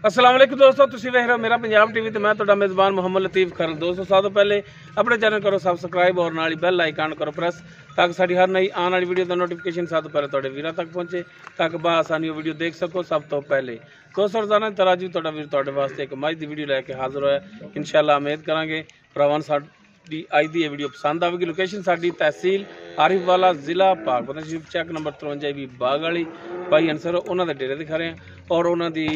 अस्सलाम वालेकुम दोस्तों, तुसीं वेख रहे हो मेरा पंजाब टीवी ते मैं तुहाडा मेज़बान मोहम्मद लतीफ़ खरल। दोस्तों सब तो पहले अपने चैनल करो सब्सक्राइब और नाल बैल आइकन करो प्रेस ताकि साडी हर नई आने वाली वीडियो का नोटिफिकेशन सब तो पहले तुहाडे वीरां तक पहुंचे ताकि बआसानी वो वीडियो देख सको सब तो पहले। दोस्तों रोजाना तराजू तुहाडा वीर तुहाडे वास्ते एक मज की वीडियो लैके हाजिर होया। इंशाअल्लाह उम्मीद करांगे भरावां साडी अज दी वीडियो पसंद आवेगी। लोकेशन साडी तहसील आरिफ वाला जिला पाकपतन शरीफ चैक नंबर 53 भी बाग वाली भाई अंसर उन्होंने डेरे दिखा रहे हैं और उन्होंने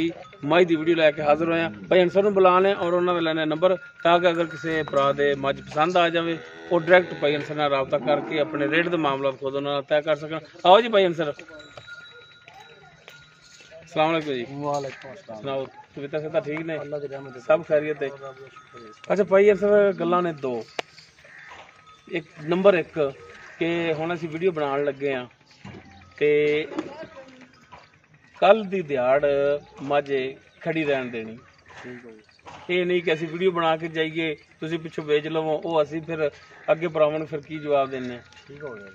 मज की वीडियो लैके हाजिर होए। भाई अंसर को बुला लें और उन्होंने लेने नंबर ताकि अगर किसी भरा दे मज पसंद आ जाए वो डायरैक्ट भाई अंसर नाल राबता करके अपने रेट के मामला खुद उन्होंने तय कर सकन। आओ जी भाई अंसर, अस्सलाम वालेकुम जी। वालेकुम अस्सलाम। सुनाओ तबीयत सेहत ठीक ने? अल्लाह दी रहमत है, सब खैरियत है। अच्छा भाई अंसर गल्लां ने दो, एक नंबर एक कि हुण असीं वीडियो बनाउण लगे हाँ ते कल दी दिहाड़ मज खड़ी रहन देनी। ठीक हो गया। ये नहीं कि असीं वीडियो बना के जाइए तुसीं पिछों बेच लवो, वो असीं फिर अगे भरावां नूं फिर की जवाब देने। ठीक हो गया।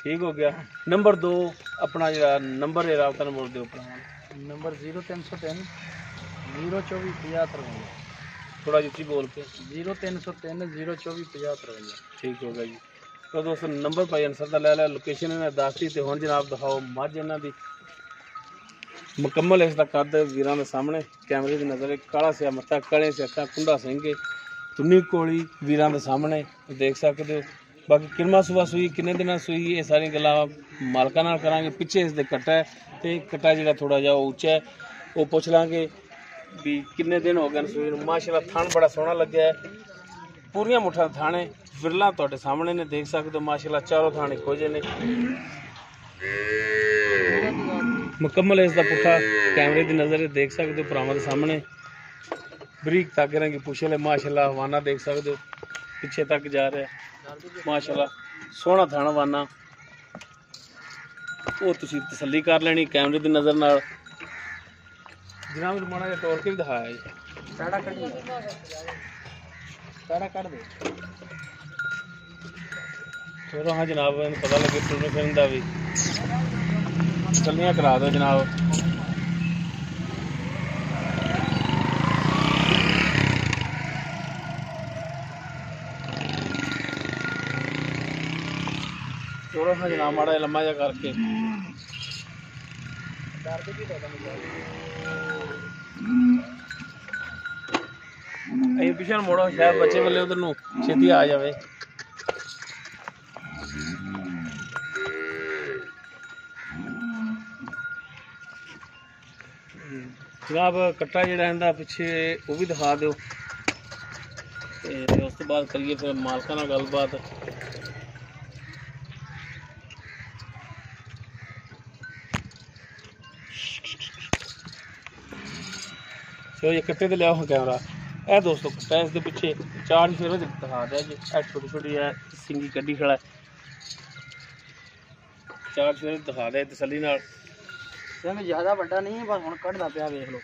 ठीक हो गया। नंबर दो अपना जिहड़ा नंबर है राबता नंबर दिओ भरावां। नंबर 0303 024 5053। थोड़ा जिच्ची बोल के। 0303 024 5053। ठीक हो गया जी। तो दोस्तों नंबर भाई अंसर दा लै लिया, लोकेशन इन्हें दसती ते हुण जनाब दिखाओ मझ इन्हां दी मुकम्मल। इसका कद वीरां दे सामने कैमरे की नज़र काला सिया मत्था कड़े से अक्खां कुंडा सिंह तुन्नी कोली वीरां दे सामने देख सकते हो। बाकी किन्ना सुबह सूई किन्ने दिन सूई ये सारी गल्लां मालकां नाल करांगे। पिछे इसदे कट्टा है ते कट्टा जिहड़ा थोड़ा जिहा उच्चा है वो पुछ लांगे भी किन्ने दिन हो गए सूई नूं। माशाअल्लाह थान बड़ा सोहना लग्या है, पूरियां मुठा थाने विरला तुहाडे सामने ने देख सकते हो। माशाअल्लाह चारों थाने खोजे ने मुकम्मल। इसका पुट्ठा कैमरे की नज़र देख सकते हो भरावां दे सामने बरीक तागे रंगी पुछले माशाअल्लाह वाना देख सकते हो पिछे तक जा रहा है। माशाअल्लाह सोहना थाना वाना वो तुसीं तसल्ली कर लेनी कैमरे की नज़र नाल। जनाब माड़ा जिहा तोड़ के भी दिखाया जी। पैड़ा कट दे, पैड़ा कट दे। चलो हाँ जनाब पता लगे टुरन फिरन का भी तसल्लियां करा दो जनाब। चलो हाँ जनाब माड़ा लम्मा जा करके पिछले मोड़ो शायद बच्चे वाले उधर नूं छेती आ जाए। जनाब कट्टा जिहड़ा इहदा पिछे वो भी दिखा दो उस तो बाद करिए फिर मालकां नाल गलबात। चलो ये कट्टे ते लिया हो कैमरा ए दोस्तों कट्टा इसके पिछे चार फेर दिखा दिया जी। छोटी छोटी है सिंगी कड्डी खड़ा है, चार फेर दिखा दिया तसल्ली नाल। सिंह ज्यादा बड़ा नहीं है, बस हुण कटदा पिया देख लो।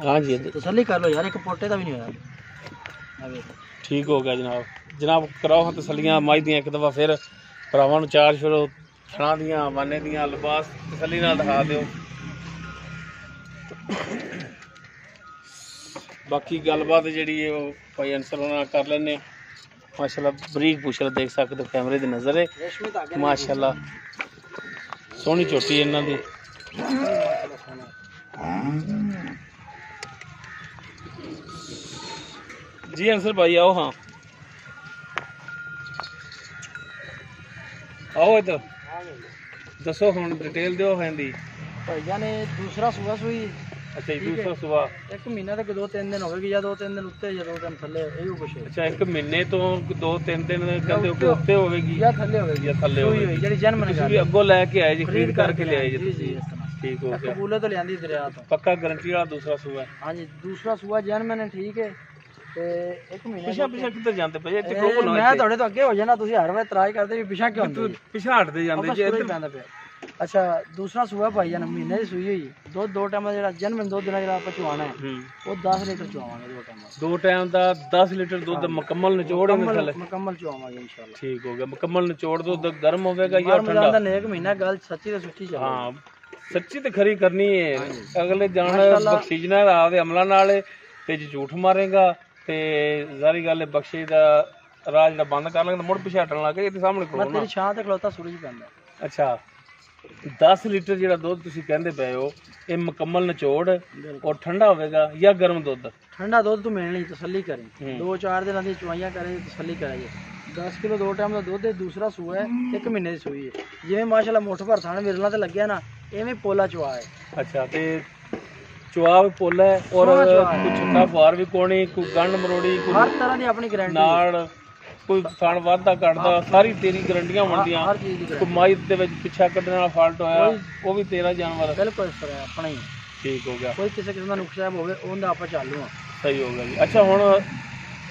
हाँ जी तसल्ली कर लो यार, एक पोटे का भी नहीं होया। ठीक हो गया जनाब। जनाब कराओ हाँ तसल्लियां मज दियां एक दफ़ा फिर भरावां नूं चार फेर थणा दियां वाने दियां लिबास तसल्ली नाल दिखा दिओ। बाकी गलबात जी भाई अंसर होना कर लें। माशाअल्लाह बरीक पुछल देख सकते हो कैमरे की नज़र है। माशाअल्लाह सोहनी चोटी इन्हां दी। जी अंसर भाई आओ हाँ आओ इधर दसो हुण डिटेल दो हिंदी। भाईया ने दूसरा सुबह सुई। अच्छा जी दूसरा सुबह एक महीना तक 2-3 दिन हो गए या 2-3 दिन उत्ते या 2 दिन थल्ले यही कुछ है। अच्छा एक महीने तो 2-3 दिन कहते हो उत्ते होगी या थल्ले होगी या थल्ले होगी जेडी जन्म ने भी अगो लैके आए जी खरीद करके ले आए जी जी जी। ठीक हो गया। कबूले तो लियांदी दरिया तो पक्का गारंटी वाला दूसरा सुबह है। हाँ जी दूसरा सुबह जन्म ने ठीक है ते एक महीना पिछा पिछा किधर जाते पे इत्थे कोको ना मैं थोड़े तो अगे हो जाना तुसी हर वे तराज करदे भी पिछा क्यों तू पिछा हटदे जांदे जे इधर पैंदा पिया। अच्छा दूसरा सुबह भाई जान महीने की सुई हुई दुध 2 टाइम जेड़ा जन्म 2 दिन जेड़ा ਆਪਾਂ ਚਵਾਣਾ है वो 10 लीटर चवावांगे 2 टाइम। 2 टाइम ਦਾ 10 लीटर ਦੁੱਧ ਮੁਕੰਮਲ ਨਿਚੋੜ ਦੇ ਥੱਲੇ ਮੁਕੰਮਲ ਚਵਾਵਾਂਗੇ इंशाल्लाह। ठीक हो गया। मुकम्मल निचोड़ दुੱਧ गर्म होवेगा या ठंडा? रमजान ਦਾ नेक महीना गल सच्ची ते सुच्ची चल। हां ਸੱਚੀ ਤੇ ਖਰੀ ਕਰਨੀ ਹੈ। ਅਗਲੇ ਜਾਣ ਬਖਸ਼ੀਸ਼ ਨਾਲ ਆਪਦੇ ਅਮਲਾਂ ਨਾਲ ਤੇ ਜੇ ਝੂਠ ਮਾਰੇਗਾ ਤੇ ਜ਼ਾਰੀ ਗੱਲ ਹੈ ਬਖਸ਼ੀਸ਼ ਦਾ ਰਾਹ ਜਿਹੜਾ ਬੰਦ ਕਰ ਲਾਂਗੇ ਮੁੜ ਪਿਛੇ ਹਟਣ ਲੱਗ ਗਏ। ਇਹਦੇ ਸਾਹਮਣੇ ਖੜੋ ਨਾ। ਤੇਰੀ ਛਾਂ ਤੇ ਖਲੋਤਾ ਸੂਰਜ ਪੈਂਦਾ। ਅੱਛਾ 10 ਲੀਟਰ ਜਿਹੜਾ ਦੁੱਧ ਤੁਸੀਂ ਕਹਿੰਦੇ ਪਏ ਹੋ ਇਹ ਮੁਕੰਮਲ ਨਿਚੋੜ ਔਰ ਠੰਡਾ ਹੋਵੇਗਾ ਜਾਂ ਗਰਮ ਦੁੱਧ? ਠੰਡਾ ਦੁੱਧ ਤੂੰ ਮਿਲਣੀ ਤਸੱਲੀ ਕਰੀ 2-4 ਦਿਨਾਂ ਦੀ ਚਵਾਈਆਂ ਕਰੇ ਤਸੱਲੀ ਕਰਾਈਏ। 10 ਕਿਲੋ 2 ਟਾਈਮ ਦਾ ਦੁੱਧ ਹੈ। ਦੂਸਰਾ ਸੂਆ ਹੈ 1 ਮਹੀਨੇ ਦੀ ਸੂਈ ਹੈ। ਜਿਵੇਂ ਮਾਸ਼ਾਅੱਲਾ ਮੁੱਠ ਭਰ ਥਾਣ ਵਿਰਲਾ ਤੇ ਲੱਗਿਆ ਨਾ ਐਵੇਂ ਪੋਲਾ ਚਵਾ ਹੈ। ਅੱਛਾ ਤੇ ਚਵਾ ਵੀ ਪੋਲਾ ਹੈ ਔਰ ਕੋਈ ਛੱਟਾ ਫੁਆਰ ਵੀ ਕੋਣੀ ਕੋਈ ਗੰਢ ਮਰੋੜੀ ਕੋਈ ਹਰ ਤਰ੍ਹਾਂ ਦੀ ਆਪਣੀ ਗਾਰੰਟੀ ਨਾਲ ਕੋਈ ਥਣ ਵਾਧਾ ਕੱਢਦਾ ਸਾਰੀ ਤੇਰੀ ਗਰੰਟੀਆਂ ਬਣਦੀਆਂ। ਹਰ ਚੀਜ਼ ਦੀ ਕੋਈ ਮਾਈ ਦੇ ਵਿੱਚ ਪਿੱਛਾ ਕੱਢਣ ਵਾਲਾ ਫਾਲਟ ਹੋਇਆ ਉਹ ਵੀ ਤੇਰਾ ਜਾਨਵਰ? ਬਿਲਕੁਲ ਇਸ ਤਰ੍ਹਾਂ ਆਪਣਾ ਹੀ ਠੀਕ ਹੋ ਗਿਆ। ਕੋਈ ਕਿਸੇ ਕਿਸਮ ਦਾ ਨੁਕਸਾਨ ਹੋਵੇ ਉਹਦਾ ਆਪਾਂ ਚਾਲੂ ਆ। ਸਹੀ ਹੋ ਗਿਆ ਜੀ। ਅੱਛਾ ਹੁਣ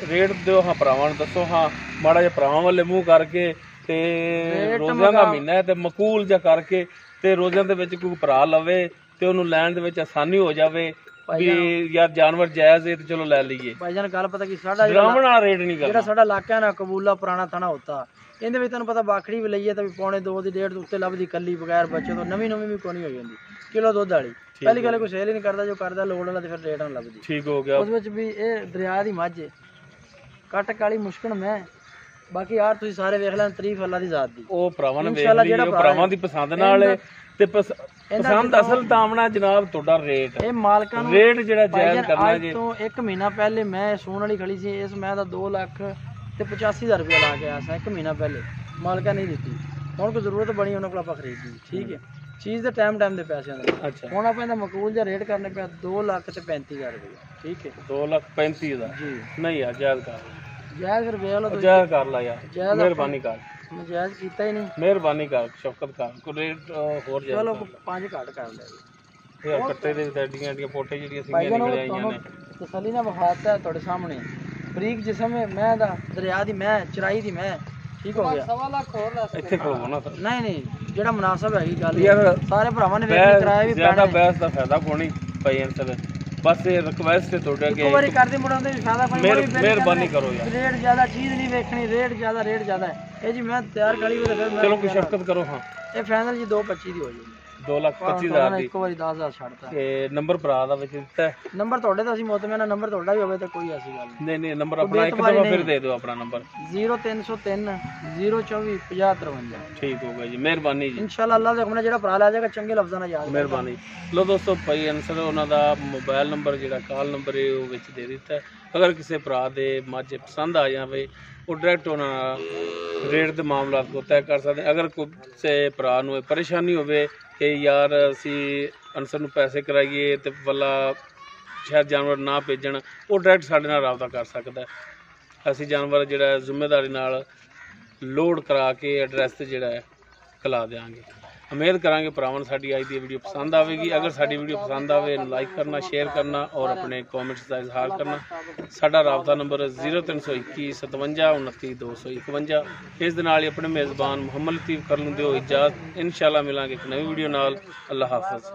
ਰੇਟ ਦਿਓ ਹਾਂ ਭਰਾਵਾਂ ਨੂੰ ਦੱਸੋ ਹਾਂ ਮਾੜਾ ਜਿਹਾ ਭਰਾਵਾਂ ਵੱਲੇ ਮੂੰਹ ਕਰਕੇ ਤੇ ਰੋਜ਼ਿਆਂ ਦਾ ਮਹੀਨਾ ਹੈ ਤੇ ਮਕੂਲ ਜਿਹਾ ਕਰਕੇ ਤੇ ਰੋਜ਼ਿਆਂ ਦੇ ਵਿੱਚ ਕੋਈ ਭਰਾ ਲਵੇ ਤੇ ਉਹਨੂੰ ਲੈਣ ਦੇ ਵਿੱਚ ਆਸਾਨੀ ਹੋ ਜਾਵੇ ਵੀ ਯਾਰ ਜਾਨਵਰ ਜਾਇਜ਼ ਹੈ ਤੇ ਚਲੋ ਲੈ ਲਈਏ। ਭਾਈ ਜਾਨ ਗੱਲ ਪਤਾ ਕੀ ਸਾਡਾ ਵਾਲਾ ਰੇਟ ਨਹੀਂ ਕਰਨਾ। ਜਿਹੜਾ ਸਾਡਾ ਇਲਾਕਾ ਹੈ ਨਾ ਕਬੂਲਾ ਪੁਰਾਣਾ ਥਾਣਾ ਹੁੰਦਾ ਇਹਦੇ ਵਿੱਚ ਤੁਹਾਨੂੰ ਪਤਾ ਬਾਖੜੀ ਵੀ ਲਈਏ ਤਾਂ ਵੀ ਪੌਣੇ 2 ਦੀ 1.5 ਦੇ ਉੱਤੇ ਲੱਭਦੀ ਕੱਲੀ ਬਗੈਰ ਬੱਚੇ ਤੋਂ ਨਵੀਂ ਵੀ ਕੋਈ ਨਹੀਂ ਹੋ ਜਾਂਦੀ ਕਿਲੋ ਦੁੱਧ ਵਾਲੀ। ਪਹਿਲੀ ਗੱਲ ਕੋਈ ਸੇਲ ਹੀ ਨਹੀਂ ਕਰਦਾ ਜੋ ਕਰਦਾ ਲੋੜ ਵਾਲਾ ਤੇ ਫਿਰ ਰੇਟ ਨਾਲ ਲੱਭਦੀ। ਠੀਕ ਹੋ ਗਿਆ। ਉਸ ਵਿੱਚ ਵੀ ਇਹ ਦਰਿਆ ਦੀ ਮੱਝ ਕੱਟ ਕਾਲੀ ਮੁਸ਼ਕਲ ਮੈਂ ਬਾਕੀ ਯਾਰ ਤੁਸੀਂ ਸਾਰੇ ਵੇਖ ਲੈਣ ਤਾਰੀਫ ਅੱਲਾ ਦੀ ਜ਼ਾਤ ਦੀ। ਉਹ ਭਰਾਵਾਂ ਨੇ ਵੇਖ ਲਈ ਉਹ ਭਰਾਵਾਂ ਦੀ ਪਸੰਦ ਨਾਲ ਤੇ ਪਸੰਦ ਅਸਲ ਤਾਮਣਾ ਜਨਾਬ ਤੁਹਾਡਾ ਰੇਟ ਇਹ ਮਾਲਕਾਂ ਨੂੰ ਰੇਟ ਜਿਹੜਾ ਜਾਇਜ਼ ਕਰਨਾ ਜੀ। ਤੋਂ 1 ਮਹੀਨਾ ਪਹਿਲੇ ਮੈਂ ਸੂਣ ਵਾਲੀ ਖੜੀ ਸੀ ਇਸ ਮੈਂ ਦਾ 2,85,000 ਰੁਪਏ ਲਾ ਕੇ ਆਇਆ ਸੀ 1 ਮਹੀਨਾ ਪਹਿਲੇ ਮਾਲਕਾਂ ਨਹੀਂ ਦਿੱਤੀ। ਹੁਣ ਕੋਈ ਜ਼ਰੂਰਤ ਬਣੀ ਉਹਨਾਂ ਕੋਲ ਆਪਾਂ ਖਰੀਦੀ ਠੀਕ ਹੈ ਚੀਜ਼ ਦੇ ਟਾਈਮ ਦੇ ਪੈਸਿਆਂ ਦਾ। ਅੱਛਾ ਹੁਣ ਆਪਾਂ ਇਹਦਾ ਮਕਬੂਲ ਜਿਹਾ ਰੇਟ ਕਰਨੇ ਪਿਆ 2,35,000 ਰੁਪਏ ਠੀਕ ਹੈ 2,35,000 ਜੀ ਨਹੀਂ ਯਾਰ ਜਾਇਜ਼ ਕਰ ਜਾਇਜ਼ ਫਿਰ ਵੇਖ ਲਓ ਜਾਇਜ਼ ਕਰ ਲਾ ਯਾਰ ਮਿਹਰਬਾਨੀ ਕਰ। ਮੈਂ ਜਾਇਜ਼ ਕੀਤਾ ਹੀ ਨਹੀਂ ਮਿਹਰਬਾਨੀ ਕਰ ਸ਼ਫਕਤ ਕਰ ਕੋਈ ਰੇਟ ਹੋਰ ਜਾਇਜ਼ ਚਲੋ 5 ਘੱਟ ਕਰ ਲੈ ਇਹ ਕੱਟੇ ਦੇ ਐਡੀਆਂ ਐਡੀਆਂ ਫੋਟੇ ਜਿਹੜੀਆਂ ਸਿੰਘੀਆਂ ਨਿਕਲ ਆਈਆਂ ਨੇ ਤਸੱਲੀ ਨਾਲ ਵਿਖਾਤਾ ਤੁਹਾਡੇ ਸਾਹਮਣੇ ਬਰੀਕ ਜਿਸਮ ਹੈ ਮੈਂ ਦਾ ਦਰਿਆ ਦੀ ਮੈਂ ਚਰਾਈ ਦੀ ਮੈਂ ਠੀਕ ਹੋ ਗਿਆ। 1.25 ਲੱਖ ਹੋਰ ਲੈ ਇੱਥੇ ਖੜੋ ਨਾ ਨਹੀਂ ਜਿਹੜਾ ਮੁਨਾਸਬ ਹੈਗੀ ਗੱਲ ਯਾਰ ਸਾਰੇ ਭਰਾਵਾਂ ਨੇ ਵੇਖ ਕਰਾਇਆ ਵੀ ਜ਼ਿਆਦਾ ਬਹਿਸ ਦਾ ਫਾਇਦਾ ਕੋਈ ਨਹੀਂ ਭਾਈ ਅੰਸਰ ਬਸ ਇਹ ਰਿਕਵੈਸਟ ਹੈ ਤੁਹਾਡੇ ਅੱਗੇ ਇੱਕ ਵਾਰੀ ਕਰਦੇ ਮੁੜਾਉਂਦੇ ਵੀ ਫਾਇਦਾ ਭਾਈ ਮਿਹਰਬਾਨੀ ਕਰੋ ਯਾਰ। ਰੇਟ ਜ਼ਿਆਦਾ ਚੀਜ਼ ਨਹੀਂ ਵੇਖਣੀ ਰੇਟ ਜ਼ਿਆਦਾ ਹੈ ਇਹ ਜੀ ਮੈਂ ਤਿਆਰ ਕਰੀ ਵੀ ਫਿਰ ਚਲੋ ਕੋਈ ਸ਼ਫਕਤ ਕਰੋ ਹਾਂ ਇਹ ਫਾਈਨਲ ਜੀ 2,25 ਦੀ ਹੋ ਜਾਊਗੀ 2,25,000 ਦੀ ਇੱਕ ਵਾਰੀ 10,000 ਛੱਡਤਾ ਤੇ ਨੰਬਰ ਭਰਾ ਦਾ ਵਿੱਚ ਦਿੱਤਾ ਨੰਬਰ ਤੁਹਾਡੇ ਦਾ ਅਸੀਂ ਮੋਤਮਿਆਨਾ ਨੰਬਰ ਤੁਹਾਡਾ ਵੀ ਹੋਵੇ ਤਾਂ ਕੋਈ ਐਸੀ ਗੱਲ ਨਹੀਂ ਨਹੀਂ ਨੰਬਰ ਆਪਣਾ ਇੱਕ ਦਫਾ ਫਿਰ ਦੇ ਦਿਓ ਆਪਣਾ ਨੰਬਰ 0303 024 5053 ਠੀਕ ਹੋ ਗਿਆ ਜੀ ਮਿਹਰਬਾਨੀ ਜੀ। ਇਨਸ਼ਾਅੱਲਾ ਅੱਲਾਹ ਦੇ ਹੁਕਮ ਨਾਲ ਜਿਹੜਾ ਭਰਾ ਲੈ ਜਾਏਗਾ ਚੰਗੇ ਲਫ਼ਜ਼ਾਂ ਨਾਲ ਯਾਦ ਮਿਹਰਬਾਨੀ। ਲੋ ਦੋਸਤੋ ਭਾਈ ਅੰਸਰ ਉਹਨਾਂ ਦਾ ਮੋਬਾਈਲ ਨੰਬਰ ਜਿਹੜਾ ਕਾਲ ਨੰਬਰ ਹੈ ਉਹ ਵਿੱਚ ਦੇ ਦਿੱਤਾ। ਅਗਰ ਕਿਸੇ ਭਰਾ ਦੇ ਮੱਝ ਪਸੰਦ ਆ ਜਾਵੇ ਉਹ ਡਾਇਰੈਕਟ ਉਹਨਾਂ ਨਾਲ ਰੇਟ ਦੇ ਮਾਮਲਾਤ ਕੋ ਤੈਅ ਕਰ ਸਕਦੇ। ਅਗਰ ਕਿਸੇ ਭਰਾ ਨੂੰ ਪਰੇਸ਼ਾਨੀ ਹੋਵੇ ਕਿ ਯਾਰ ਅਸੀਂ ਅੰਸਰ ਨੂੰ ਪੈਸੇ ਕਰਾਈਏ ਤੇ ਵੱਲਾ ਸ਼ਾਇਦ ਜਾਨਵਰ ਨਾ ਭੇਜਣ ਉਹ ਡਾਇਰੈਕਟ ਸਾਡੇ ਨਾਲ ਰਾਬਤਾ ਕਰ ਸਕਦਾ। ਅਸੀਂ ਜਾਨਵਰ ਜਿਹੜਾ ਜ਼ਿੰਮੇਵਾਰੀ ਨਾਲ ਲੋਡ ਕਰਾ ਕੇ ਐਡਰੈਸ ਤੇ ਜਿਹੜਾ ਹੈ ਖਿਲਾ ਦੇਵਾਂਗੇ। ਉਮੀਦ ਕਰਾਂਗੇ ਭਰਾਵਾਂ ਨੂੰ ਸਾਡੀ ਅੱਜ ਦੀ ਵੀਡੀਓ ਪਸੰਦ ਆਵੇਗੀ। ਅਗਰ ਸਾਡੀ ਵੀਡੀਓ ਪਸੰਦ ਆਵੇ ਲਾਈਕ ਕਰਨਾ ਸ਼ੇਅਰ ਕਰਨਾ ਔਰ ਆਪਣੇ ਕਮੈਂਟਸ ਦਾ ਇਜ਼ਹਾਰ ਕਰਨਾ। ਸਾਡਾ ਰਾਬਤਾ ਨੰਬਰ 0321 57 29 251। ਇਸ ਦੇ ਨਾਲ ਹੀ ਆਪਣੇ ਮੇਜ਼ਬਾਨ ਮੁਹੰਮਦ ਲਤੀਫ ਕਰਨ ਨੂੰ ਦਿਓ ਇਜਾਜ਼ਤ। ਇਨਸ਼ਾਅੱਲਾ ਮਿਲਾਂਗੇ ਇੱਕ ਨਵੀਂ ਵੀਡੀਓ ਨਾਲ। ਅੱਲਾਹ ਹਾਫਿਜ਼।